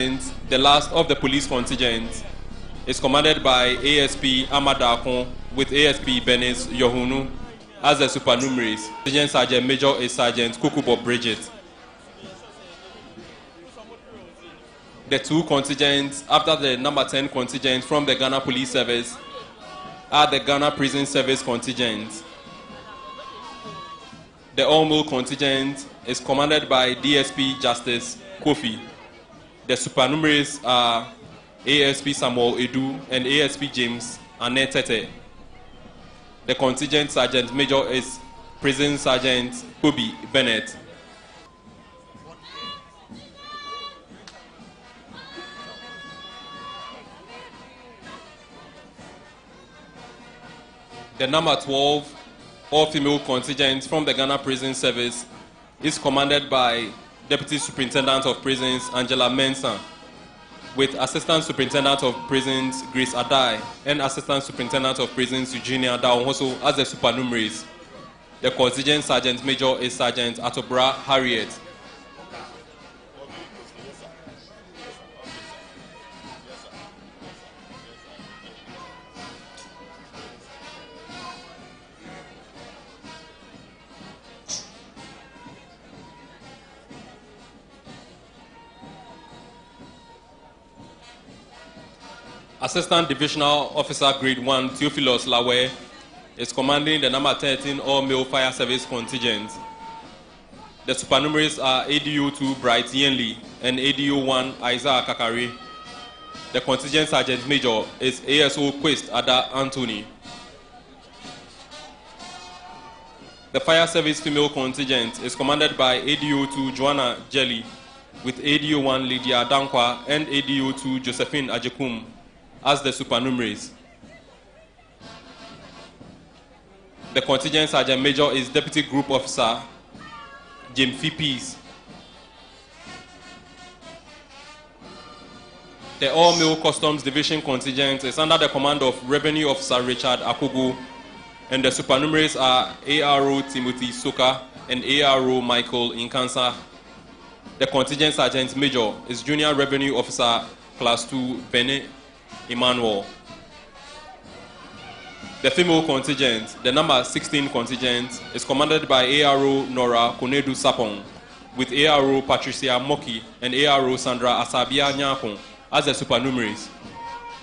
The last of the police contingent is commanded by ASP Amadakon with ASP Benis Yohunu as the supernumeraries. Sergeant Sergeant Major is Sergeant Kukubo Bridget. The two contingents after the number 10 contingent from the Ghana Police Service are the Ghana Prison Service contingent. The all-male contingent is commanded by DSP Justice Kofi. The supernumeraries are ASP Samuel Edu and ASP James Anetete. The contingent sergeant major is Prison Sergeant Kobe Bennett. The number 12 all-female contingent from the Ghana Prison Service is commanded by Deputy Superintendent of Prisons Angela Mensah, with Assistant Superintendent of Prisons Grace Adai and Assistant Superintendent of Prisons Eugenia Daonhoso as the supernumeraries. The contingent sergeant major is Sergeant Atobra Harriet. Assistant Divisional Officer Grade 1 Theophilus Lawe is commanding the number 13 all-male fire service contingent. The supernumeraries are ADU-2 Bright Yenli and ADU-1 Isaiah Kakari. The contingent sergeant major is ASO Quest Ada Anthony. The fire service female contingent is commanded by ADU-2 Joanna Jelly with ADU-1 Lydia Dankwa and ADU-2 Josephine Ajekum as the supernumeraries. The contingent sergeant major is Deputy Group Officer Jim Peace. The all-male Customs Division contingent is under the command of Revenue Officer Richard Akogo, and the supernumeraries are ARO Timothy Soka and ARO Michael Inkansa. The contingent sergeant major is Junior Revenue Officer Class 2 Bene Emmanuel. The female contingent, the number 16 contingent, is commanded by ARO Nora Konedu Sapong, with ARO Patricia Moki and ARO Sandra Asabia Nyapong as the supernumeraries.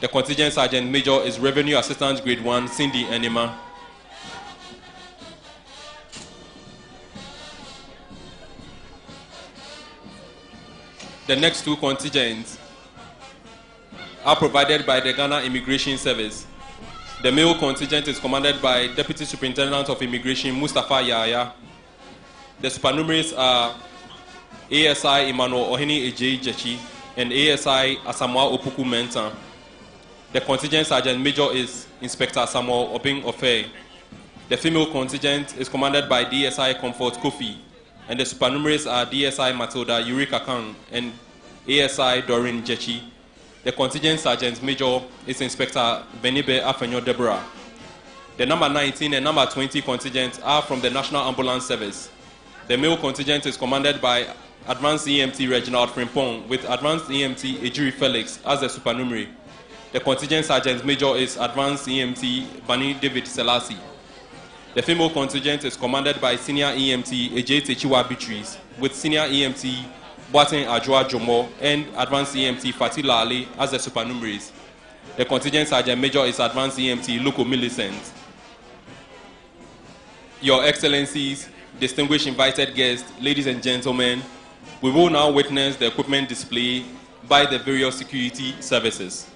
The contingent sergeant major is Revenue Assistant Grade 1 Cindy Enima. The next two contingents are provided by the Ghana Immigration Service. The male contingent is commanded by Deputy Superintendent of Immigration Mustafa Yaya. The supernumeraries are ASI Emmanuel Ohini Ejei Jechi and ASI Asamoah Opoku Menta. The contingent sergeant major is Inspector Samuel Obing Ofe. The female contingent is commanded by DSI Comfort Kofi, and the supernumeraries are DSI Matilda Eureka Kang and ASI Doreen Jechi. The contingent sergeant major is Inspector Benibe Afenyo Deborah. The number 19 and number 20 contingents are from the National Ambulance Service. The male contingent is commanded by Advanced EMT Reginald Frimpong with Advanced EMT Ejiri Felix as the supernumerary. The contingent sergeant major is Advanced EMT Bani David Selassie. The female contingent is commanded by Senior EMT Ejei Techiwa Beatrice with Senior EMT Boatin Ajua Jomo and Advanced EMT Fatila Ali as the supernumeraries. The contingent sergeant major is Advanced EMT Luko Millicent. Your Excellencies, distinguished invited guests, ladies and gentlemen, we will now witness the equipment display by the various security services.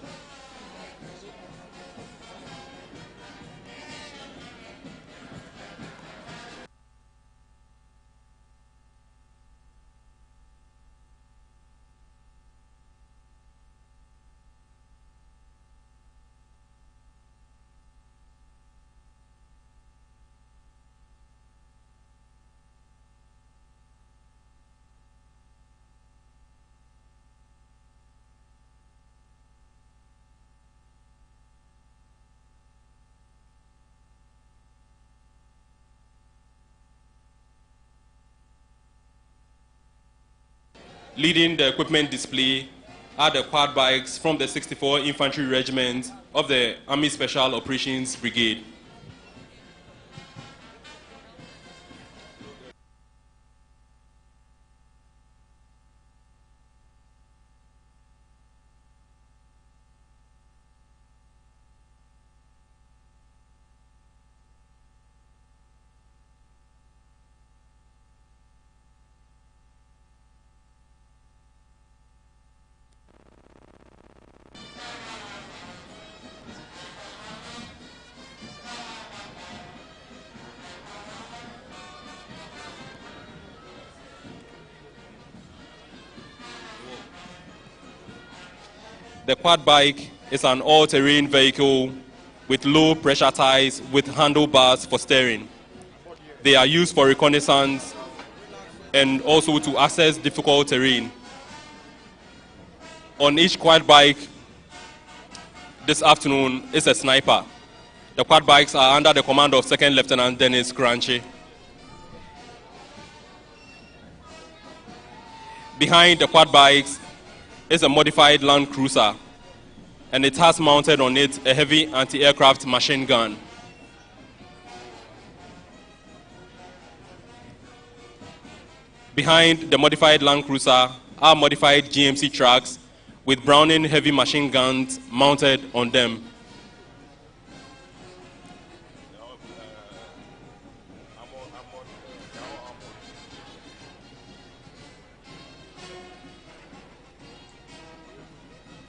Leading the equipment display are the quad bikes from the 64 Infantry Regiment of the Army Special Operations Brigade. The quad bike is an all-terrain vehicle with low pressure tires with handlebars for steering. They are used for reconnaissance and also to access difficult terrain. On each quad bike this afternoon is a sniper. The quad bikes are under the command of Second Lieutenant Dennis Kranche. Behind the quad bikes is a modified Land Cruiser, and it has mounted on it a heavy anti-aircraft machine gun. Behind the modified Land Cruiser are modified GMC trucks with Browning heavy machine guns mounted on them.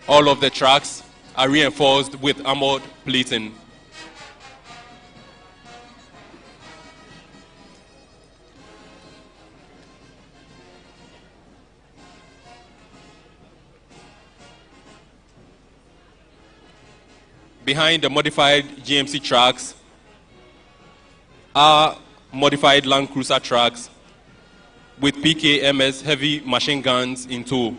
All of the trucks are reinforced with armored plating. Behind the modified GMC trucks are modified Land Cruiser trucks with PKMS heavy machine guns in tow.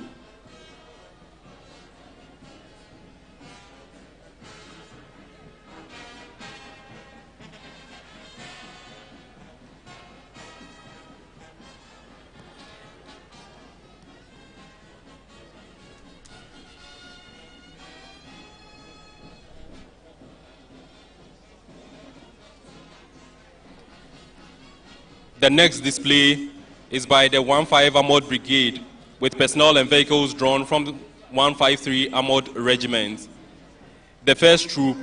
The next display is by the 1-5 Armored Brigade with personnel and vehicles drawn from the 153 Armored Regiment. The first troop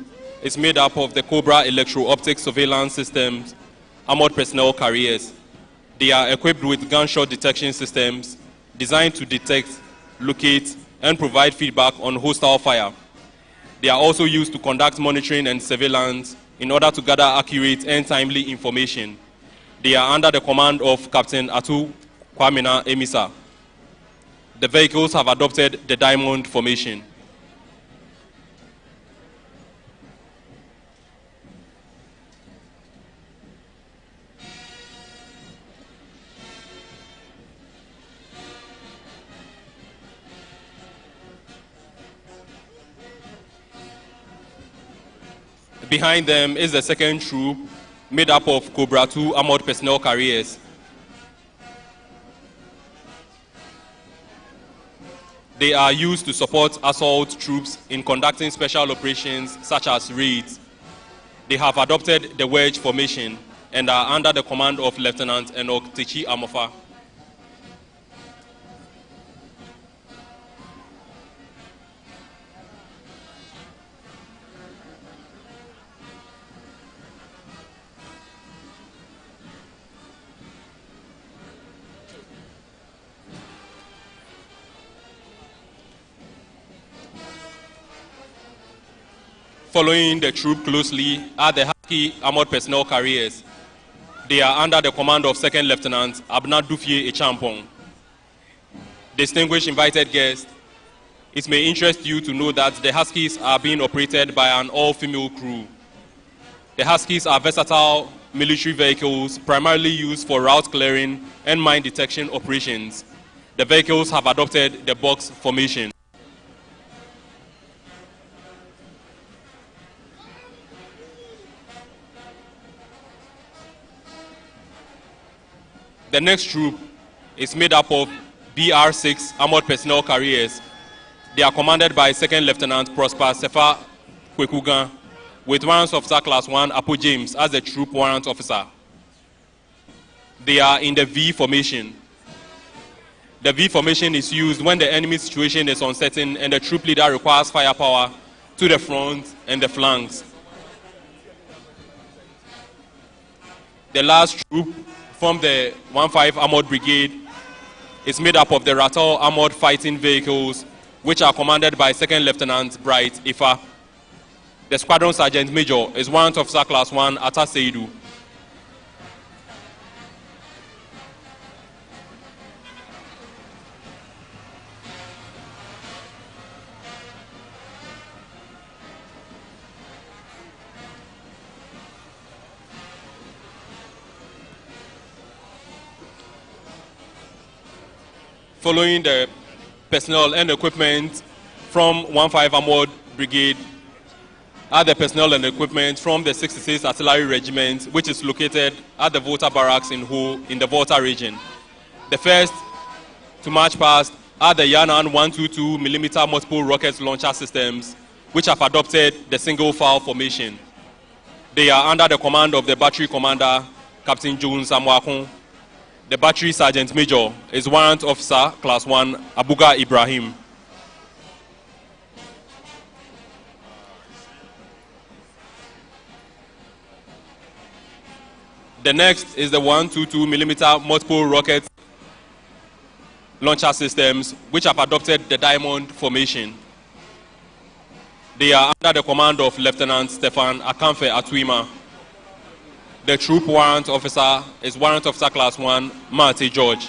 is made up of the Cobra Electro-Optic Surveillance Systems Armored Personnel Carriers. They are equipped with gunshot detection systems designed to detect, locate, and provide feedback on hostile fire. They are also used to conduct monitoring and surveillance in order to gather accurate and timely information. They are under the command of Captain Atu Kwamina Emisa. The vehicles have adopted the diamond formation. Behind them is the second troop, made up of Cobra 2 Armored Personnel Carriers. They are used to support assault troops in conducting special operations such as raids. They have adopted the wedge formation and are under the command of Lieutenant Enoch Techi Amofa. Following the troop closely are the Husky Armored Personnel Carriers. They are under the command of Second Lieutenant Abna Dufie Echampong. Distinguished invited guests, it may interest you to know that the Huskies are being operated by an all-female crew. The Huskies are versatile military vehicles primarily used for route clearing and mine detection operations. The vehicles have adopted the box formation. The next troop is made up of BR-6 Armored Personnel Carriers. They are commanded by Second Lieutenant Prosper Sefa Kwekugan, with warrant officer class 1 Apo James as the troop warrant officer. They are in the V formation. The V formation is used when the enemy situation is uncertain and the troop leader requires firepower to the front and the flanks. The last troop from the 1-5 Armored Brigade is made up of the Rattle Armored Fighting Vehicles, which are commanded by Second Lieutenant Bright Ifa. The Squadron Sergeant Major is Warrant Officer Class 1 Atta Seidu. Following the personnel and equipment from 1-5 Armored Brigade are the personnel and equipment from the 66th Artillery Regiment, which is located at the Volta Barracks in Ho in the Volta region. The first to march past are the Yanan 122mm multiple rocket launcher systems, which have adopted the single file formation. They are under the command of the battery commander, Captain Jones Amwakun. The battery sergeant major is Warrant Officer Class 1 Abuga Ibrahim. The next is the 122mm multiple rocket launcher systems, which have adopted the diamond formation. They are under the command of Lieutenant Stefan Akamfe Atwima. The troop warrant officer is Warrant Officer Class 1 Mate George.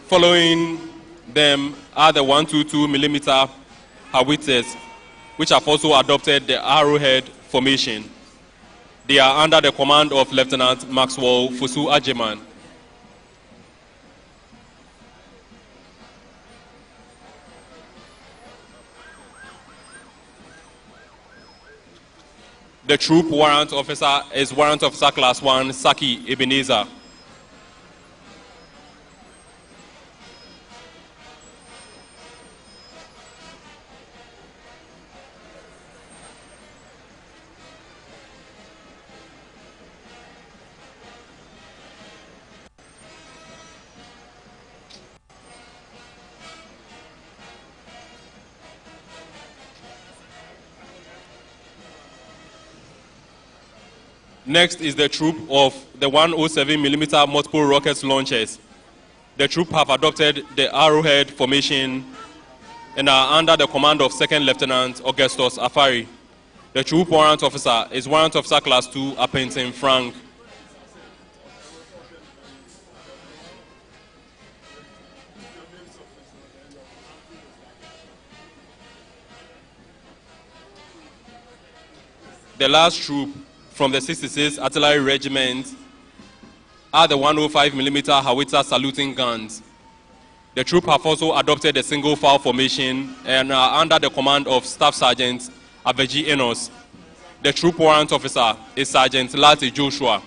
Following them are the 122mm howitzers, which have also adopted the arrowhead formation. They are under the command of Lieutenant Maxwell Fusu Ajeman. The troop warrant officer is Warrant Officer Class 1 Saki Ebenezer. Next is the troop of the 107mm multiple rocket launchers. The troop have adopted the arrowhead formation and are under the command of Second Lieutenant Augustus Afari. The troop warrant officer is Warrant Officer Class 2 Apentin Frank. The last troop from the 66th Artillery Regiment are the 105mm howitzer saluting guns. The troop have also adopted a single file formation and are under the command of Staff Sergeant Aveji Enos. The troop warrant officer is Sergeant Lati Joshua.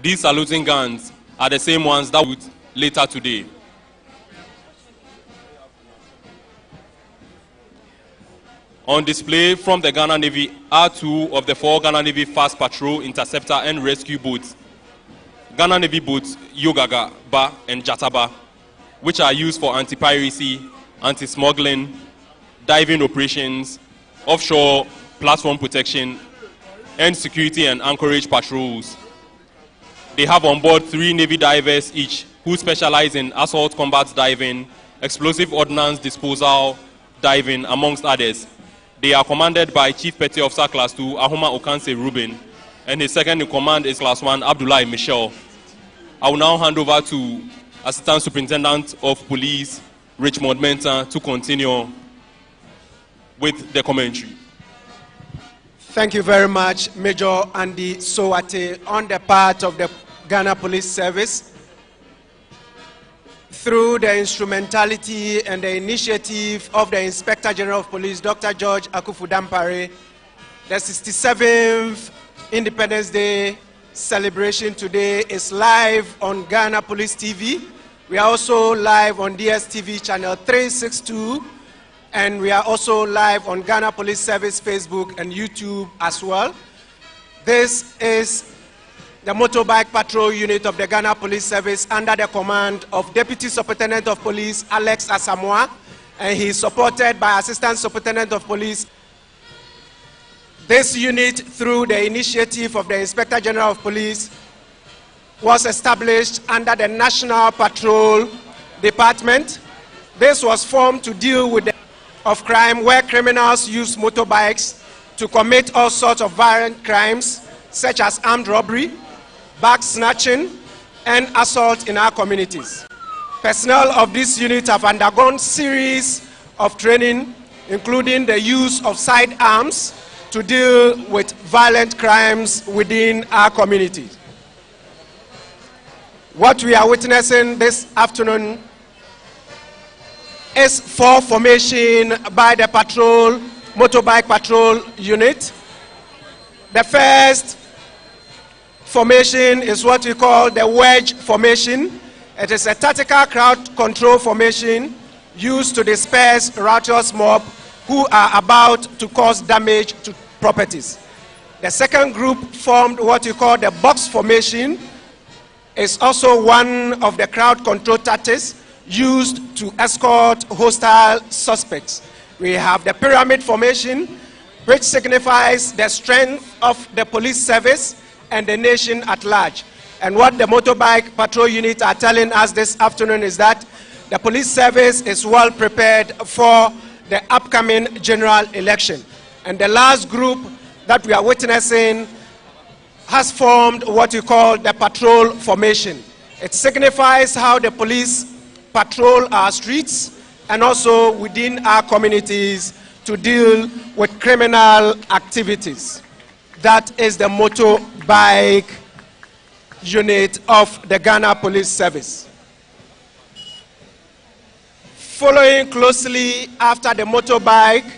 These saluting guns are the same ones that we will later today. On display from the Ghana Navy are two of the 4 Ghana Navy fast patrol, interceptor, and rescue boats. Ghana Navy boats Yogaga, Ba, and Jataba, which are used for anti-piracy, anti-smuggling, diving operations, offshore platform protection, and security and anchorage patrols. They have on board 3 Navy divers each, who specialize in assault combat diving, explosive ordnance disposal diving, amongst others. They are commanded by Chief Petty Officer Class 2, Ahoma Okanse Ruben, and his second in command is Class 1, Abdullah Michel. I will now hand over to Assistant Superintendent of Police, Richmond Mensah, to continue with the commentary. Thank you very much, Major Andy Sowate, on the part of the Ghana Police Service. Through the instrumentality and the initiative of the Inspector General of Police, Dr. George Akufu-Dampare, the 67th Independence Day celebration today is live on Ghana Police TV. We are also live on DSTV channel 362, and we are also live on Ghana Police Service Facebook and YouTube as well. This is the Motorbike Patrol Unit of the Ghana Police Service under the command of Deputy Superintendent of Police Alex Asamoah, and he is supported by Assistant Superintendent of Police. This unit, through the initiative of the Inspector General of Police, was established under the National Patrol Department. This was formed to deal with the of crime where criminals use motorbikes to commit all sorts of violent crimes such as armed robbery, bag snatching, and assault in our communities. Personnel of this unit have undergone series of training, including the use of sidearms to deal with violent crimes within our communities. What we are witnessing this afternoon is for formation by the motorbike patrol unit. The first formation is what we call the wedge formation. It is a tactical crowd control formation used to disperse riotous mob who are about to cause damage to properties. The second group formed what we call the box formation. Is also one of the crowd control tactics used to escort hostile suspects. We have the pyramid formation, which signifies the strength of the police service and the nation at large. And what the motorbike patrol unit are telling us this afternoon is that the police service is well prepared for the upcoming general election. And the last group that we are witnessing has formed what we call the patrol formation. It signifies how the police patrol our streets and also within our communities to deal with criminal activities. That is the motorbike unit of the Ghana Police Service. Following closely after the motorbike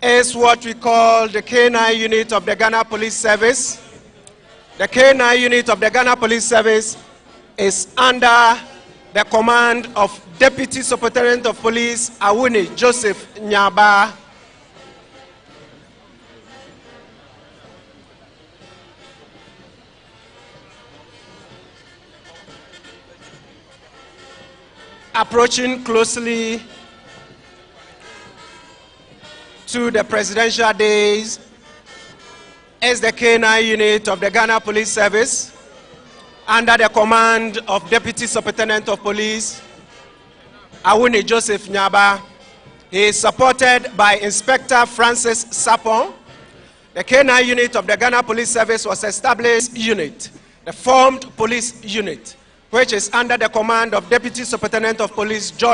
is what we call the K9 unit of the Ghana Police Service. The K9 unit of the Ghana Police Service is under the command of Deputy Superintendent of Police Awuni Joseph Nyaba. Approaching closely to the presidential days is the K9 unit of the Ghana Police Service under the command of Deputy Superintendent of Police Awuni Joseph Nyaba. He is supported by Inspector Francis Sapon. The K9 unit of the Ghana Police Service was established unit, the formed police unit, which is under the command of Deputy Superintendent of Police George